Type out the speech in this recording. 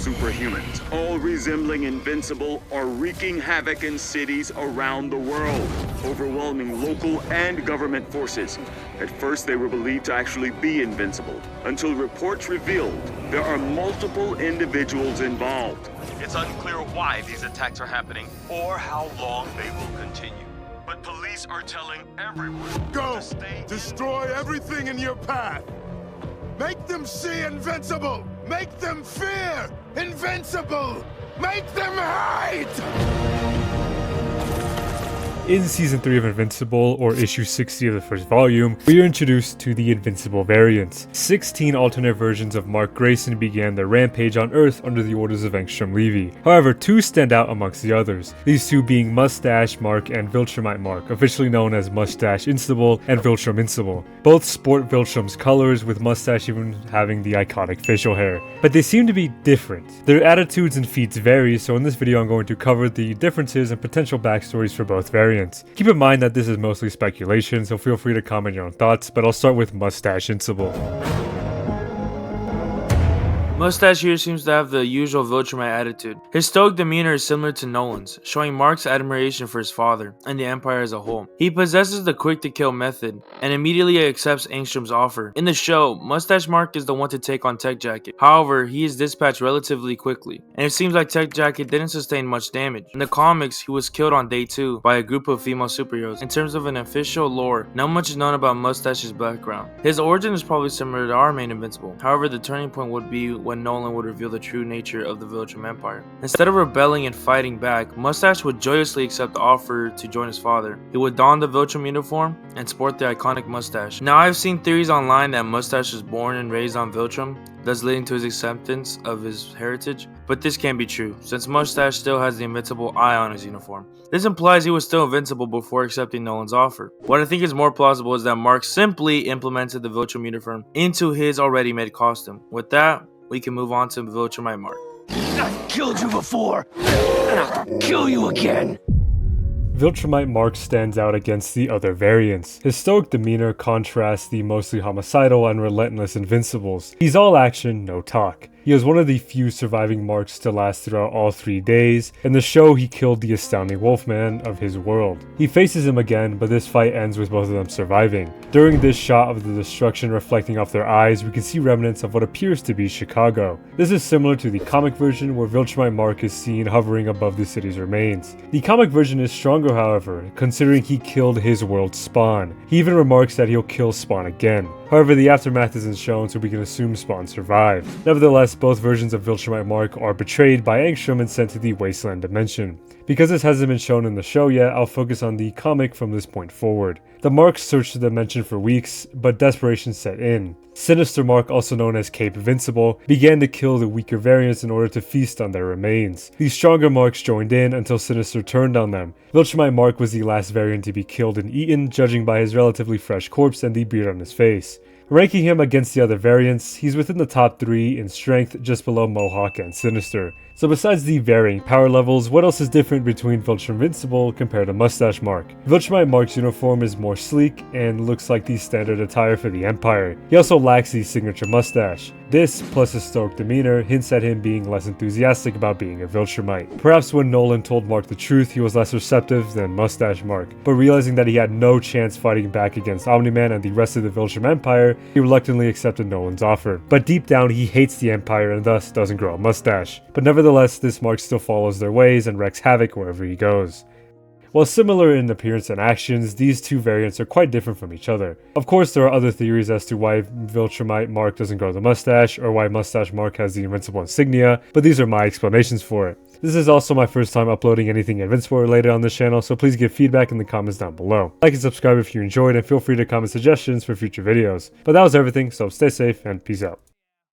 superhumans, all resembling Invincible, are wreaking havoc in cities around the world, overwhelming local and government forces. At first, they were believed to actually be invincible, until reports revealed there are multiple individuals involved. It's unclear why these attacks are happening or how long they will continue. But police are telling everyone Go! to stay Destroy everything in your path! Make them see Invincible! Make them fear Invincible! Make them hide! In Season 3 of Invincible, or Issue 60 of the first volume, we are introduced to the Invincible variants. 16 alternate versions of Mark Grayson began their rampage on Earth under the orders of Engstrom Levy. However, two stand out amongst the others, these two being Mustache Mark and Viltrumite Mark, officially known as Mustache Invincible and Viltrumincible. Both sport Viltrum's colors, with Mustache even having the iconic facial hair. But they seem to be different. Their attitudes and feats vary, so in this video I'm going to cover the differences and potential backstories for both variants. Keep in mind that this is mostly speculation, so feel free to comment your own thoughts, but I'll start with Mustache Invincible. Mustache here seems to have the usual Viltrumite attitude. His stoic demeanor is similar to Nolan's, showing Mark's admiration for his father and the Empire as a whole. He possesses the quick-to-kill method and immediately accepts Engstrom's offer. In the show, Mustache Mark is the one to take on Tech Jacket. However, he is dispatched relatively quickly, and it seems like Tech Jacket didn't sustain much damage. In the comics, he was killed on day 2 by a group of female superheroes. In terms of an official lore, not much is known about Mustache's background. His origin is probably similar to our main Invincible. However, the turning point would be when Nolan would reveal the true nature of the Viltrum Empire. Instead of rebelling and fighting back, Mustache would joyously accept the offer to join his father. He would don the Viltrum uniform and sport the iconic mustache. Now, I've seen theories online that Mustache was born and raised on Viltrum, thus leading to his acceptance of his heritage, but this can't be true, since Mustache still has the Invincible eye on his uniform. This implies he was still invincible before accepting Nolan's offer. What I think is more plausible is that Mark simply implemented the Viltrum uniform into his already made costume. With that, we can move on to Viltrumite Mark. I've killed you before, and I'll kill you again. Viltrumite Mark stands out against the other variants. His stoic demeanor contrasts the mostly homicidal and relentless Invincibles. He's all action, no talk. He is one of the few surviving Marks to last throughout all 3 days. In the show, he killed the astounding Wolfman of his world. He faces him again, but this fight ends with both of them surviving. During this shot of the destruction reflecting off their eyes, we can see remnants of what appears to be Chicago. This is similar to the comic version, where Viltrumite Mark is seen hovering above the city's remains. The comic version is stronger, however, considering he killed his world's Spawn. He even remarks that he'll kill Spawn again. However, the aftermath isn't shown, so we can assume Spawn survived. Nevertheless, both versions of Viltrumite Mark are betrayed by Engstrom and sent to the Wasteland Dimension. Because this hasn't been shown in the show yet, I'll focus on the comic from this point forward. The Marks searched the dimension for weeks, but desperation set in. Sinister Mark, also known as Cape Invincible, began to kill the weaker variants in order to feast on their remains. The stronger Marks joined in until Sinister turned on them. Viltrumite Mark was the last variant to be killed and eaten, judging by his relatively fresh corpse and the beard on his face. Ranking him against the other variants, he's within the top 3 in strength, just below Mohawk and Sinister. So besides the varying power levels, what else is different between Viltrumincible compared to Mustache Mark? Viltrumite Mark's uniform is more sleek and looks like the standard attire for the Empire. He also lacks the signature mustache. This, plus his stoic demeanor, hints at him being less enthusiastic about being a Viltrumite. Perhaps when Nolan told Mark the truth, he was less receptive than Mustache Mark, but realizing that he had no chance fighting back against Omni-Man and the rest of the Viltrum Empire, he reluctantly accepted Nolan's offer. But deep down, he hates the Empire and thus doesn't grow a mustache. But nevertheless, this Mark still follows their ways and wreaks havoc wherever he goes. While similar in appearance and actions, these two variants are quite different from each other. Of course, there are other theories as to why Viltrumite Mark doesn't grow the mustache, or why Mustache Mark has the Invincible insignia, but these are my explanations for it. This is also my first time uploading anything Invincible related on this channel, so please give feedback in the comments down below. Like and subscribe if you enjoyed, and feel free to comment suggestions for future videos. But that was everything, so stay safe and peace out.